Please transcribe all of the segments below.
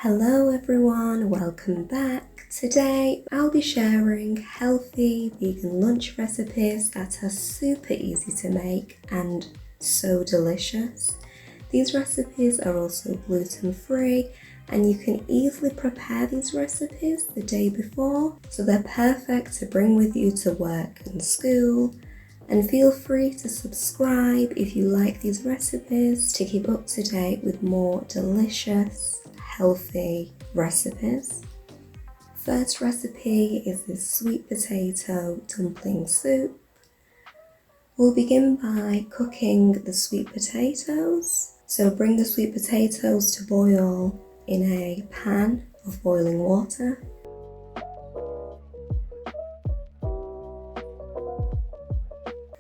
Hello everyone, welcome back. Today I'll be sharing healthy vegan lunch recipes that are super easy to make and so delicious. These recipes are also gluten-free and you can easily prepare these recipes the day before, so they're perfect to bring with you to work and school. And feel free to subscribe if you like these recipes to keep up to date with more delicious, healthy recipes. First recipe is this sweet potato dumpling soup. We'll begin by cooking the sweet potatoes. So bring the sweet potatoes to boil in a pan of boiling water.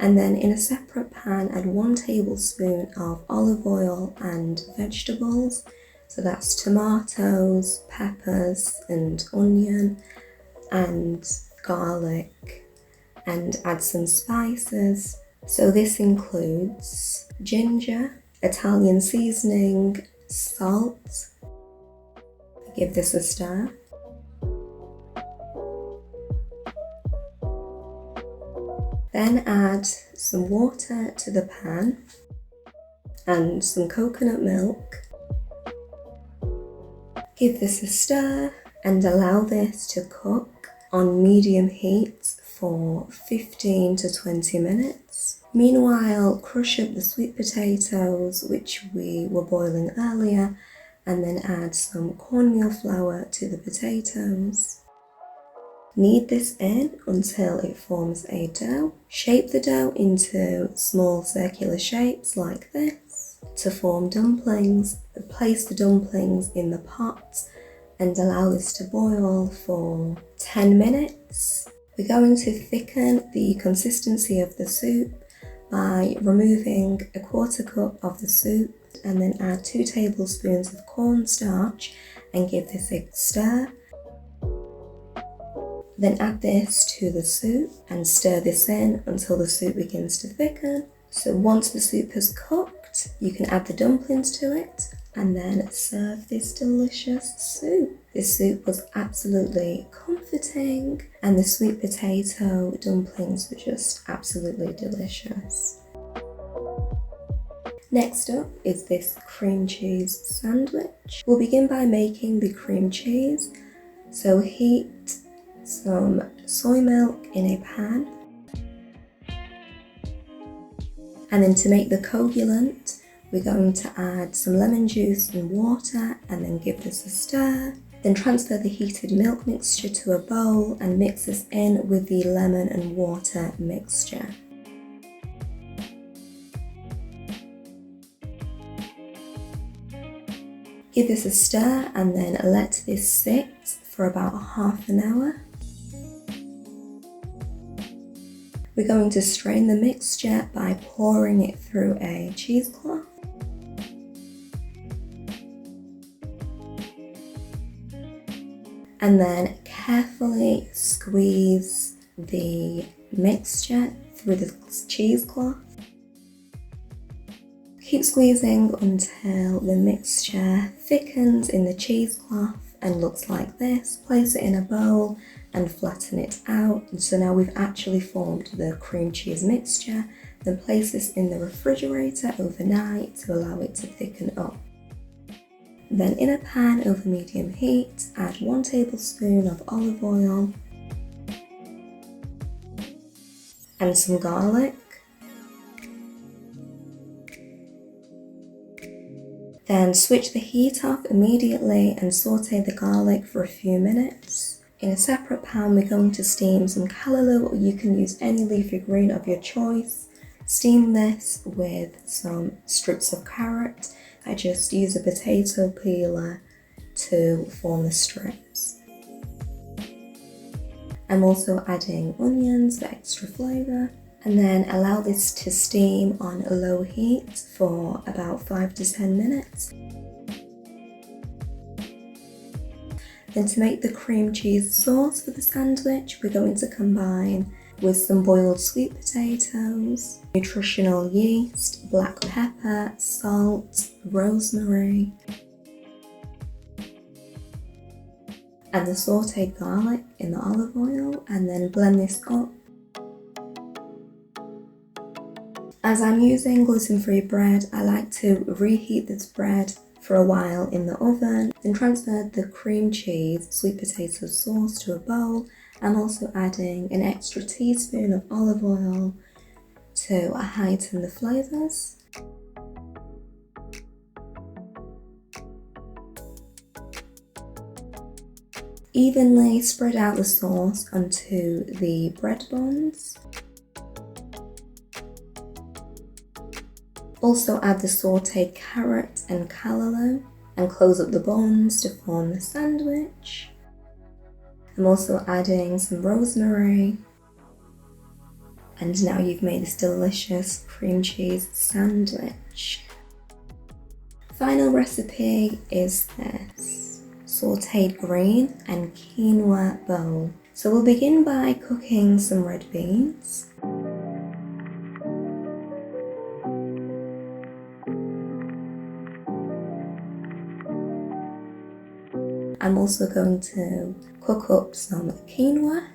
And then in a separate pan, add 1 tablespoon of olive oil and vegetables. So that's tomatoes, peppers and onion and garlic, and add some spices. So this includes ginger, Italian seasoning, salt. Give this a stir. Then add some water to the pan and some coconut milk. Give this a stir and allow this to cook on medium heat for 15 to 20 minutes. Meanwhile, crush up the sweet potatoes, which we were boiling earlier, and then add some cornmeal flour to the potatoes. Knead this in until it forms a dough. Shape the dough into small circular shapes like this to form dumplings. Place the dumplings in the pot and allow this to boil for 10 minutes. We're going to thicken the consistency of the soup by removing a 1/4 cup of the soup and then add 2 tablespoons of cornstarch and give this a stir. Then add this to the soup and stir this in until the soup begins to thicken. So once the soup has cooked, you can add the dumplings to it and then serve this delicious soup. This soup was absolutely comforting and the sweet potato dumplings were just absolutely delicious. Next up is this cream cheese sandwich. We'll begin by making the cream cheese. So heat some soy milk in a pan, and then to make the coagulant we're going to add some lemon juice and water and then give this a stir. Then transfer the heated milk mixture to a bowl and mix this in with the lemon and water mixture. Give this a stir and then let this sit for about half an hour. We're going to strain the mixture by pouring it through a cheesecloth. And then carefully squeeze the mixture through the cheesecloth. Keep squeezing until the mixture thickens in the cheesecloth and looks like this. Place it in a bowl and flatten it out. And so now we've actually formed the cream cheese mixture. Then place this in the refrigerator overnight to allow it to thicken up. Then in a pan over medium heat, add 1 tablespoon of olive oil and some garlic. Then switch the heat off immediately and saute the garlic for a few minutes. In a separate pan, we're going to steam some callaloo, or you can use any leafy green of your choice. Steam this with some strips of carrot. I just use a potato peeler to form the strips. I'm also adding onions for extra flavour. And then allow this to steam on a low heat for about 5 to 10 minutes. Then to make the cream cheese sauce for the sandwich, we're going to combine with some boiled sweet potatoes, nutritional yeast, black pepper, salt, rosemary. Add the sautéed garlic in the olive oil and then blend this up. As I'm using gluten-free bread, I like to reheat this bread for a while in the oven, then transfer the cream cheese sweet potato sauce to a bowl, and also adding an extra teaspoon of olive oil to heighten the flavours. Evenly spread out the sauce onto the bread buns. Also add the sautéed carrot and callaloo and close up the buns to form the sandwich. I'm also adding some rosemary, and now you've made this delicious cream cheese sandwich. Final recipe is this sautéed green and quinoa bowl. So we'll begin by cooking some red beans. I'm also going to cook up some quinoa.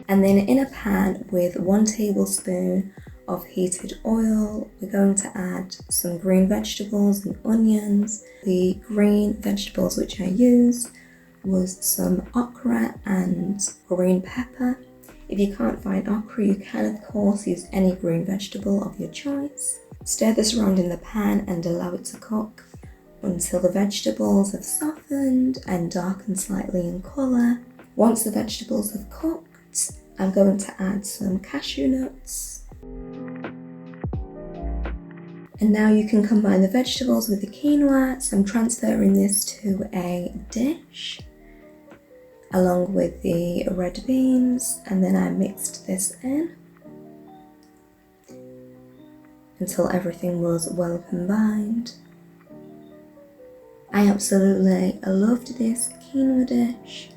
And then in a pan with 1 tablespoon of heated oil, we're going to add some green vegetables and onions. The green vegetables which I used was some okra and green pepper. If you can't find okra, you can of course use any green vegetable of your choice. Stir this around in the pan and allow it to cook until the vegetables have softened and darkened slightly in colour. Once the vegetables have cooked, I'm going to add some cashew nuts. And now you can combine the vegetables with the quinoa, so I'm transferring this to a dish along with the red beans, and then I mixed this in until everything was well combined. I absolutely loved this quinoa dish.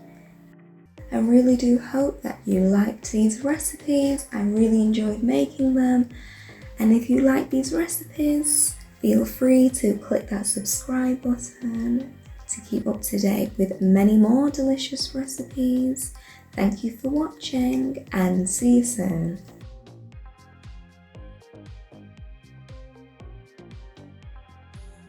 I really do hope that you liked these recipes. I really enjoyed making them. And if you like these recipes, feel free to click that subscribe button to keep up to date with many more delicious recipes. Thank you for watching and see you soon.